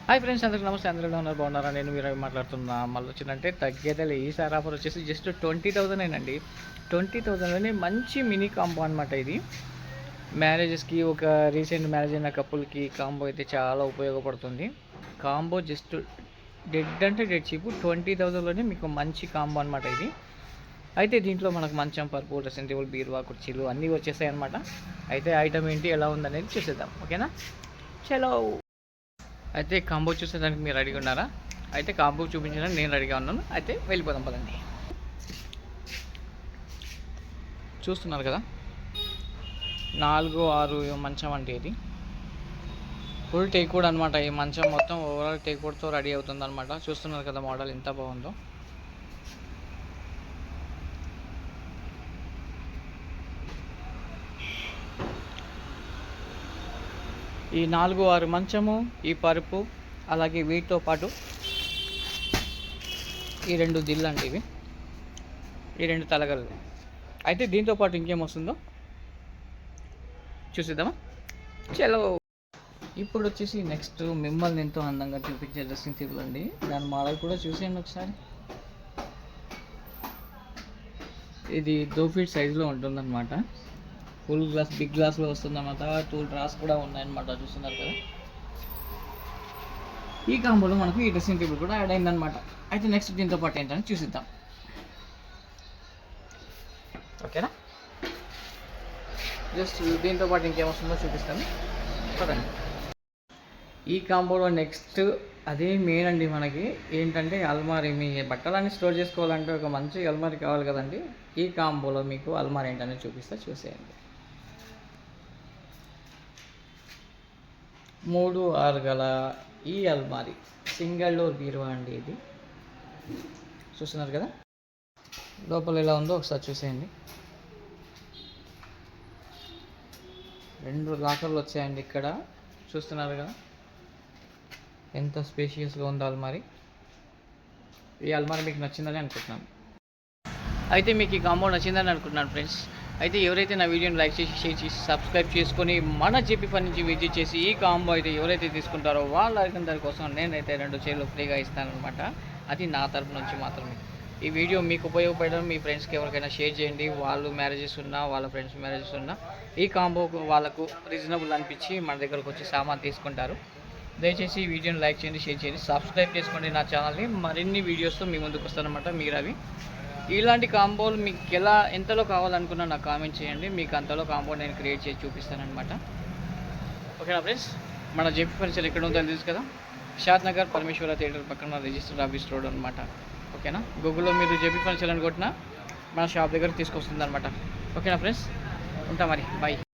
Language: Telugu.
హాయ్ ఫ్రెండ్స్, అందరికీ నమస్తే. అందరూ ఎలా ఉన్నారు? బాగున్నారా? నేను మీరు మాట్లాడుతున్నా. మళ్ళీ వచ్చిందంటే తగ్గేదేలే. ఈసారి ఆఫర్ వచ్చేసి జస్ట్ 20,000 అండి. 20,000లోనే మంచి మినీ కాంబో అనమాట ఇది. మ్యారేజెస్కి, ఒక రీసెంట్ మ్యారేజ్ అయిన కపుల్కి కాంబో అయితే చాలా ఉపయోగపడుతుంది. కాంబో జస్ట్ డెడ్ అంటే డెడ్ చీప్. 20,000లోనే మీకు మంచి కాంబో అనమాట ఇది. అయితే దీంట్లో మనకు మంచం, పరుపు, డ్రెస్సింగ్ టేబుల్, బీరువా, కుర్చీలు అన్నీ వచ్చేసాయి అనమాట. అయితే ఐటమ్ ఏంటి, ఎలా ఉందనేది చూసేద్దాం. ఓకేనా? చలో. అయితే కాంబో చూసేదానికి మీరు రెడీగా ఉన్నారా? అయితే కాంబో చూపించడానికి నేను రెడీగా ఉన్నాను. అయితే వెళ్ళిపోదాం పదండి. చూస్తున్నారు కదా, 4-6 మంచం అంటే ఇది ఫుల్ టేక్వుడ్ అనమాట. ఈ మంచం మొత్తం ఓవరాల్ టేక్వుడ్తో రెడీ అవుతుంది అనమాట. చూస్తున్నారు కదా మోడల్ ఎంత బాగుందో. ఈ 4-6 మంచము, ఈ పరుపు, అలాగే వీటితో పాటు ఈ 2 దిళ్ళు అంటే ఇవి, ఈ 2 తలగలు. అయితే దీంతో పాటు ఇంకేం వస్తుందో చూసిద్దామా? చలో. ఇప్పుడు వచ్చేసి నెక్స్ట్ మిమ్మల్ని ఎంతో అందంగా చూపించే డ్రెస్సింగ్ టేబుల్ అండి. దాని మోడల్ కూడా చూసేయండి ఒకసారి. ఇది 2 ఫీట్ సైజులో ఉంటుందన్నమాట. ఫుల్ గ్లాస్, బిగ్ గ్లాస్లో వస్తుందన్నమాట. 2 డ్రాస్ కూడా ఉన్నాయన్నమాట. చూస్తున్నారు కదా. ఈ కాంబోలో మనకు ఈ డ్రెస్సింగ్ టేబుల్ కూడా యాడ్ అయిందనమాట. అయితే నెక్స్ట్ దీంతో పాటు ఏంటని చూసిద్దాం. ఓకేనా? జస్ట్ దీంతో పాటు ఇంకేమొస్తుందో చూపిస్తాను పదండి. ఈ కాంబోలో నెక్స్ట్ అదే మెయిన్ అండి. మనకి ఏంటంటే అల్మారీ. మీ బట్టలన్నీ స్టోర్ చేసుకోవాలంటే ఒక మంచి అల్మారీ కావాలి కదండి. ఈ కాంబోలో మీకు అల్మారీ ఏంటనేది చూపిస్తా, చూసేయండి. 3-6 గల ఈ అల్మారీ సింగిల్ డోర్ బీరువా అండి ఇది. చూస్తున్నారు కదా, లోపల ఎలా ఉందో ఒకసారి చూసేయండి. 2 లాకర్లు వచ్చాయండి ఇక్కడ. చూస్తున్నారు కదా ఎంత స్పేషియస్గా ఉందో అల్మారీ. ఈ అల్మారీ మీకు నచ్చిందని అనుకుంటున్నాను. అయితే మీకు ఈ కాంబో నచ్చిందని అనుకుంటున్నాను ఫ్రెండ్స్. అయితే ఎవరైతే నా వీడియోని లైక్ చేసి, షేర్ చేసి, సబ్స్క్రైబ్ చేసుకొని మన జేపీ ఫన్ నుంచి విజిట్ చేసి ఈ కాంబో అయితే ఎవరైతే తీసుకుంటారో వాళ్ళ అందరి కోసం నేనైతే 2 చైర్లు ఫ్రీగా ఇస్తానమాట. అది నా తరపు నుంచి మాత్రమే. ఈ వీడియో మీకు ఉపయోగపడడం, మీ ఫ్రెండ్స్కి ఎవరికైనా షేర్ చేయండి. వాళ్ళు మ్యారేజెస్ ఉన్నా, వాళ్ళ ఫ్రెండ్స్ మ్యారేజెస్ ఉన్నా ఈ కాంబో వాళ్ళకు రీజనబుల్ అనిపించి మన దగ్గరకు వచ్చి సామాన్ తీసుకుంటారు. దయచేసి ఈ వీడియోని లైక్ చేయండి, షేర్ చేయండి, సబ్స్క్రైబ్ చేసుకోండి నా ఛానల్ని. మరిన్ని వీడియోస్తో మీ ముందుకు వస్తానమాట. మీరు అవి ఇలాంటి కాంబోలు మీకు ఎంతలో కావాలనుకున్నా నాకు కామెంట్ చేయండి. మీకు అంతలో కాంబో నేను క్రియేట్ చేసి చూపిస్తానమాట. ఓకేనా ఫ్రెండ్స్? మన జేపీ ఫర్నిచర్ ఎక్కడ ఉందో తెలుసు కదా, షాద్ నగర్ పరమేశ్వర థియేటర్ పక్కన రిజిస్టర్ ఆఫీస్ రోడ్ అనమాట. ఓకేనా? గూగుల్లో మీరు జేపీ ఫర్నిచర్ అని కొట్టినా మన షాప్ దగ్గర తీసుకొస్తుంది అనమాట. ఓకేనా ఫ్రెండ్స్? ఉంటా మరి, బాయ్.